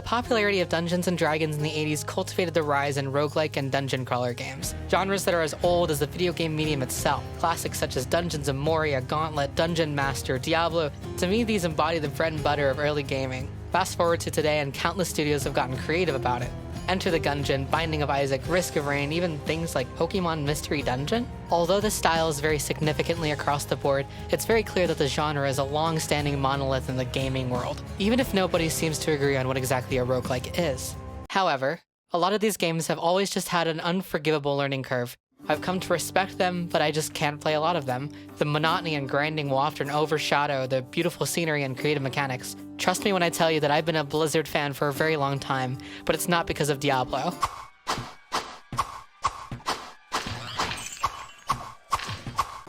popularity of Dungeons & Dragons in the 80s cultivated the rise in roguelike and dungeon crawler games, genres that are as old as the video game medium itself. Classics such as Dungeons of Moria, Gauntlet, Dungeon Master, Diablo, to me these embody the bread and butter of early gaming. Fast forward to today and countless studios have gotten creative about it. Enter the Gungeon, Binding of Isaac, Risk of Rain, even things like Pokemon Mystery Dungeon. Although the style is very significantly across the board, it's very clear that the genre is a long-standing monolith in the gaming world, even if nobody seems to agree on what exactly a roguelike is. However, a lot of these games have always just had an unforgivable learning curve. I've come to respect them, but I just can't play a lot of them. The monotony and grinding will often overshadow the beautiful scenery and creative mechanics. Trust me when I tell you that I've been a Blizzard fan for a very long time, but it's not because of Diablo.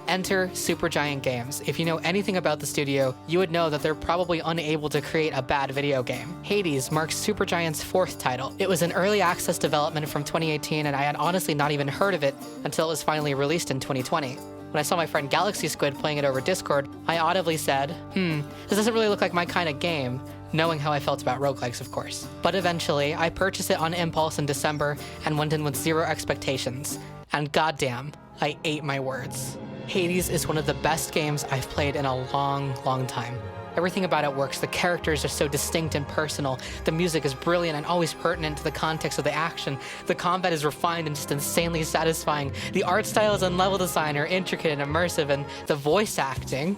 Enter Supergiant Games. If you know anything about the studio, you would know that they're probably unable to create a bad video game. Hades marks Supergiant's 4th title. It was an early access development from 2018, and I had honestly not even heard of it until it was finally released in 2020. When I saw my friend Galaxy Squid playing it over Discord, I audibly said, this doesn't really look like my kind of game, knowing how I felt about roguelikes, of course. But eventually, I purchased it on impulse in December and went in with zero expectations. And goddamn, I ate my words. Hades is one of the best games I've played in a long, long time. Everything about it works. The characters are so distinct and personal. The music is brilliant and always pertinent to the context of the action. The combat is refined and just insanely satisfying. The art styles and level design are intricate and immersive, and the voice acting...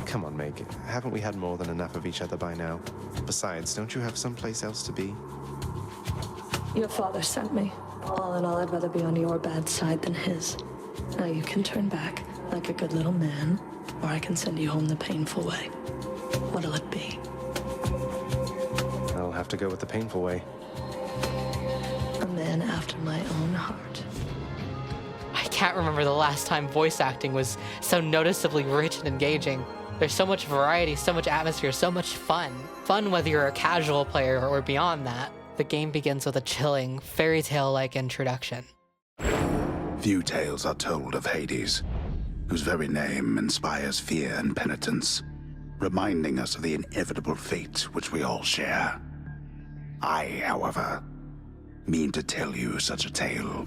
Come on, Meg. Haven't we had more than enough of each other by now? Besides, don't you have someplace else to be? Your father sent me. All in all, I'd rather be on your bad side than his. Now you can turn back like a good little man, or I can send you home the painful way. What'll it be? I'll have to go with the painful way. A man after my own heart. I can't remember the last time voice acting was so noticeably rich and engaging. There's so much variety, so much atmosphere, so much fun. Fun whether you're a casual player or beyond that. The game begins with a chilling, fairy tale-like introduction. Few tales are told of Hades, whose very name inspires fear and penitence, reminding us of the inevitable fate which we all share. I, however, mean to tell you such a tale.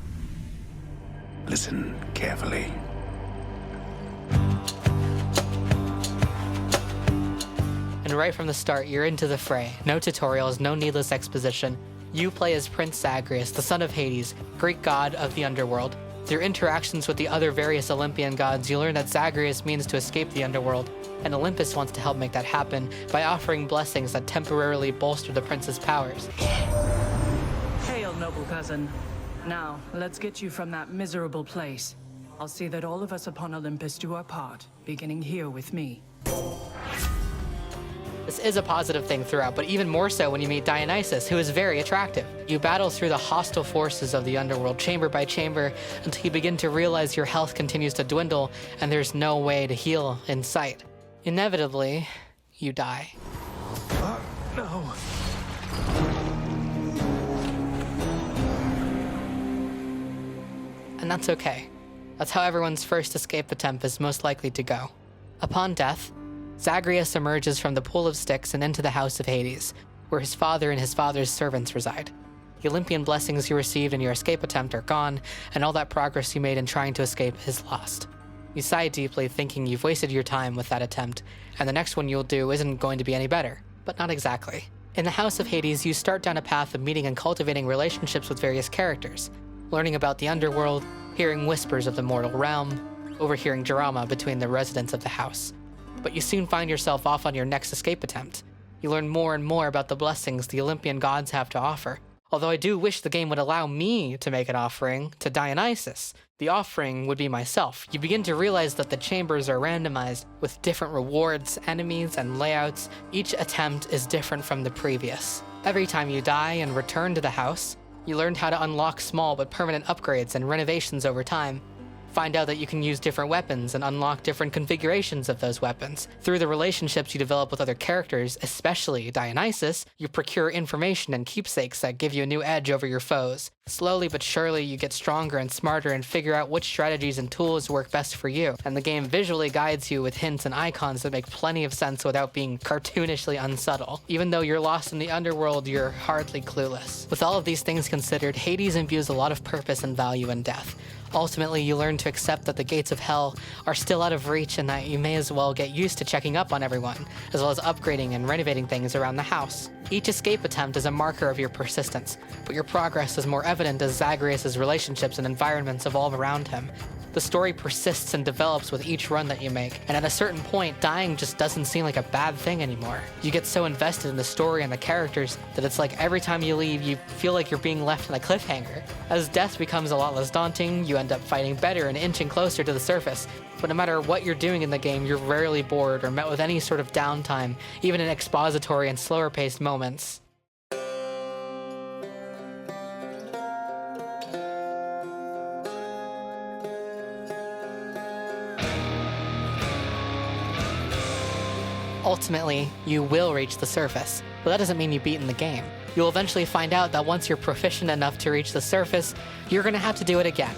Listen carefully. And right from the start, you're into the fray. No tutorials, no needless exposition. You play as Prince Zagreus, the son of Hades, Greek god of the underworld. Through interactions with the other various Olympian gods, you learn that Zagreus means to escape the underworld, and Olympus wants to help make that happen by offering blessings that temporarily bolster the prince's powers. Hail, noble cousin. Now, let's get you from that miserable place. I'll see that all of us upon Olympus do our part, beginning here with me. This is a positive thing throughout, but even more so when you meet Dionysus, who is very attractive. You battle through the hostile forces of the underworld, chamber by chamber, until you begin to realize your health continues to dwindle and there's no way to heal in sight. Inevitably, you die. No. And that's okay. That's how everyone's first escape attempt is most likely to go. Upon death, Zagreus emerges from the pool of sticks and into the house of Hades, where his father and his father's servants reside. The Olympian blessings you received in your escape attempt are gone, and all that progress you made in trying to escape is lost. You sigh deeply, thinking you've wasted your time with that attempt, and the next one you'll do isn't going to be any better. But not exactly. In the house of Hades, you start down a path of meeting and cultivating relationships with various characters, learning about the underworld, hearing whispers of the mortal realm, overhearing drama between the residents of the house. But you soon find yourself off on your next escape attempt. You learn more and more about the blessings the Olympian gods have to offer. Although I do wish the game would allow me to make an offering to Dionysus. The offering would be myself. You begin to realize that the chambers are randomized with different rewards, enemies, and layouts. Each attempt is different from the previous. Every time you die and return to the house, you learn how to unlock small but permanent upgrades and renovations over time. Find out that you can use different weapons and unlock different configurations of those weapons. Through the relationships you develop with other characters, especially Dionysus, you procure information and keepsakes that give you a new edge over your foes. Slowly but surely, you get stronger and smarter and figure out which strategies and tools work best for you, and the game visually guides you with hints and icons that make plenty of sense without being cartoonishly unsubtle. Even though you're lost in the underworld, you're hardly clueless. With all of these things considered, Hades imbues a lot of purpose and value in death. Ultimately, you learn to accept that the gates of hell are still out of reach and that you may as well get used to checking up on everyone, as well as upgrading and renovating things around the house. Each escape attempt is a marker of your persistence, but your progress is more evident as Zagreus' relationships and environments evolve around him. The story persists and develops with each run that you make, and at a certain point, dying just doesn't seem like a bad thing anymore. You get so invested in the story and the characters that it's like every time you leave, you feel like you're being left on a cliffhanger. As death becomes a lot less daunting, you end up fighting better and inching closer to the surface. But no matter what you're doing in the game, you're rarely bored or met with any sort of downtime, even in expository and slower-paced moments. Ultimately, you will reach the surface, but that doesn't mean you've beaten the game. You'll eventually find out that once you're proficient enough to reach the surface, you're gonna have to do it again.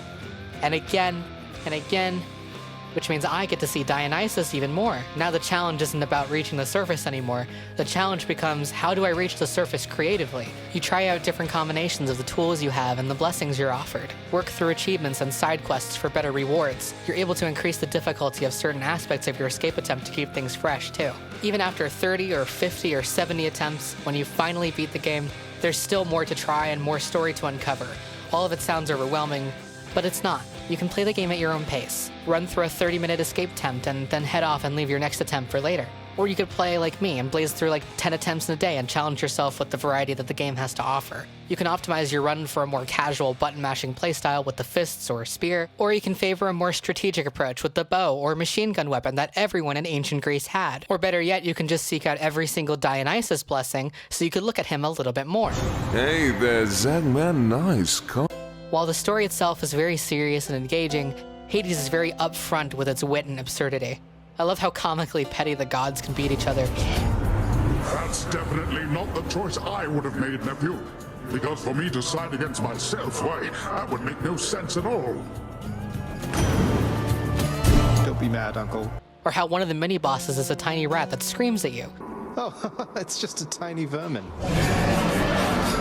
And again, and again, which means I get to see Dionysus even more. Now the challenge isn't about reaching the surface anymore. The challenge becomes, how do I reach the surface creatively? You try out different combinations of the tools you have and the blessings you're offered. Work through achievements and side quests for better rewards. You're able to increase the difficulty of certain aspects of your escape attempt to keep things fresh too. Even after 30 or 50 or 70 attempts, when you finally beat the game, there's still more to try and more story to uncover. All of it sounds overwhelming, but it's not. You can play the game at your own pace. Run through a 30-minute escape attempt and then head off and leave your next attempt for later. Or you could play like me and blaze through like 10 attempts in a day and challenge yourself with the variety that the game has to offer. You can optimize your run for a more casual button-mashing playstyle with the fists or spear, or you can favor a more strategic approach with the bow or machine gun weapon that everyone in ancient Greece had. Or better yet, you can just seek out every single Dionysus blessing so you could look at him a little bit more. Hey there, Zagman, nice car. While the story itself is very serious and engaging, Hades is very upfront with its wit and absurdity. I love how comically petty the gods can beat each other. That's definitely not the choice I would have made, nephew. Because for me to side against myself, why, that would make no sense at all. Don't be mad, Uncle. Or how one of the mini-bosses is a tiny rat that screams at you. Oh, it's just a tiny vermin.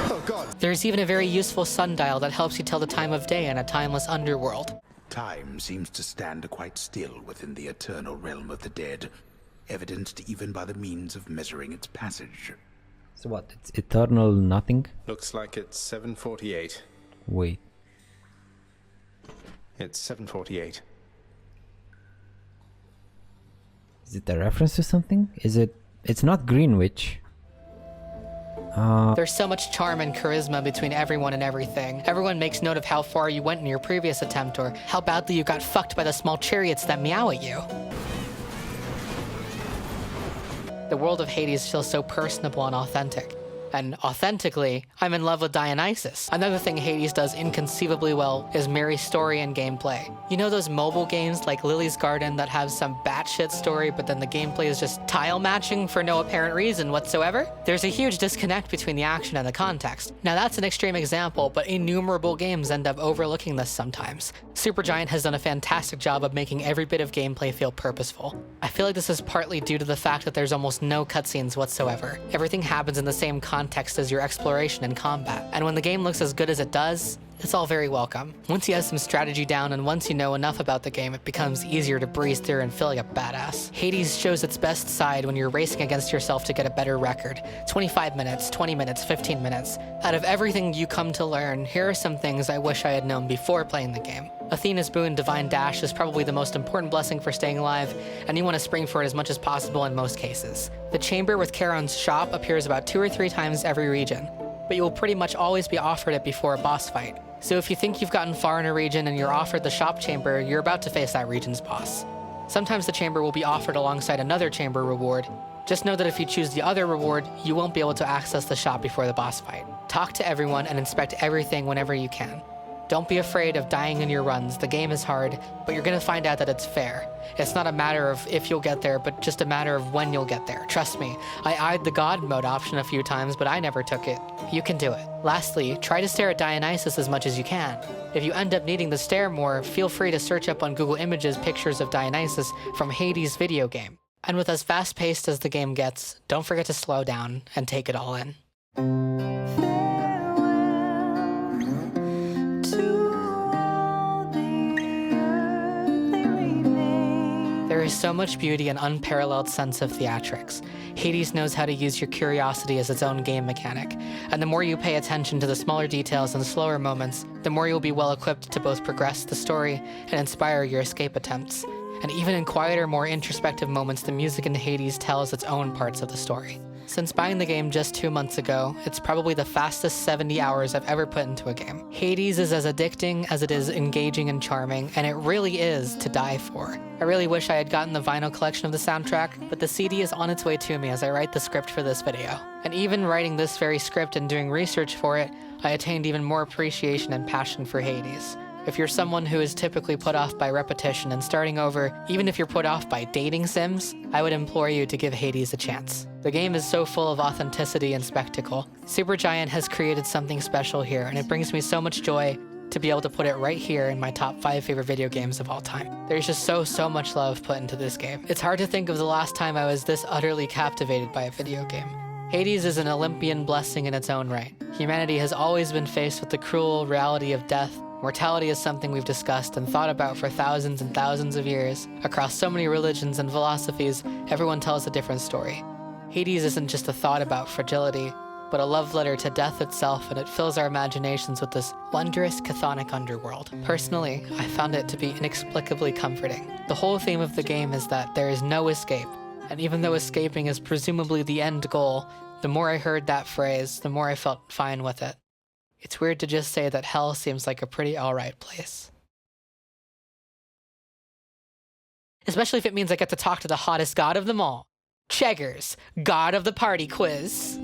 Oh, God. There's even a very useful sundial that helps you tell the time of day in a timeless underworld. Time seems to stand quite still within the eternal realm of the dead, evidenced even by the means of measuring its passage. So what, it's eternal nothing? Looks like it's 7:48. Wait. It's 7:48. Is it a reference to something? It's not Greenwich. There's so much charm and charisma between everyone and everything. Everyone makes note of how far you went in your previous attempt or how badly you got fucked by the small chariots that meow at you. The world of Hades feels so personable and authentic. And authentically, I'm in love with Dionysus. Another thing Hades does inconceivably well is marry story and gameplay. You know those mobile games like Lily's Garden that have some batshit story, but then the gameplay is just tile matching for no apparent reason whatsoever? There's a huge disconnect between the action and the context. Now that's an extreme example, but innumerable games end up overlooking this sometimes. Supergiant has done a fantastic job of making every bit of gameplay feel purposeful. I feel like this is partly due to the fact that there's almost no cutscenes whatsoever. Everything happens in the same context as your exploration and combat. And when the game looks as good as it does, it's all very welcome. Once you have some strategy down and once you know enough about the game, it becomes easier to breeze through and feel like a badass. Hades shows its best side when you're racing against yourself to get a better record. 25 minutes, 20 minutes, 15 minutes. Out of everything you come to learn, here are some things I wish I had known before playing the game. Athena's boon, Divine Dash, is probably the most important blessing for staying alive, and you want to spring for it as much as possible in most cases. The chamber with Charon's shop appears about 2 or 3 times every region, but you will pretty much always be offered it before a boss fight. So if you think you've gotten far in a region and you're offered the shop chamber, you're about to face that region's boss. Sometimes the chamber will be offered alongside another chamber reward. Just know that if you choose the other reward, you won't be able to access the shop before the boss fight. Talk to everyone and inspect everything whenever you can. Don't be afraid of dying in your runs. The game is hard, but you're gonna find out that it's fair. It's not a matter of if you'll get there, but just a matter of when you'll get there. Trust me, I eyed the God mode option a few times, but I never took it. You can do it. Lastly, try to stare at Dionysus as much as you can. If you end up needing to stare more, feel free to search up on Google Images pictures of Dionysus from Hades video game. And with as fast-paced as the game gets, don't forget to slow down and take it all in. There is so much beauty and unparalleled sense of theatrics. Hades knows how to use your curiosity as its own game mechanic, and the more you pay attention to the smaller details and slower moments, the more you'll be well equipped to both progress the story and inspire your escape attempts. And even in quieter, more introspective moments, the music in Hades tells its own parts of the story. Since buying the game just 2 months ago, it's probably the fastest 70 hours I've ever put into a game. Hades is as addicting as it is engaging and charming, and it really is to die for. I really wish I had gotten the vinyl collection of the soundtrack, but the CD is on its way to me as I write the script for this video. And even writing this very script and doing research for it, I attained even more appreciation and passion for Hades. If you're someone who is typically put off by repetition and starting over, even if you're put off by dating sims, I would implore you to give Hades a chance. The game is so full of authenticity and spectacle. Supergiant has created something special here, and it brings me so much joy to be able to put it right here in my top 5 favorite video games of all time. There's just so much love put into this game. It's hard to think of the last time I was this utterly captivated by a video game. Hades is an Olympian blessing in its own right. Humanity has always been faced with the cruel reality of death. Mortality is something we've discussed and thought about for thousands and thousands of years. Across so many religions and philosophies, everyone tells a different story. Hades isn't just a thought about fragility, but a love letter to death itself, and it fills our imaginations with this wondrous chthonic underworld. Personally, I found it to be inexplicably comforting. The whole theme of the game is that there is no escape, and even though escaping is presumably the end goal, the more I heard that phrase, the more I felt fine with it. It's weird to just say that hell seems like a pretty alright place. Especially if it means I get to talk to the hottest god of them all. Cheggers, god of the party quiz.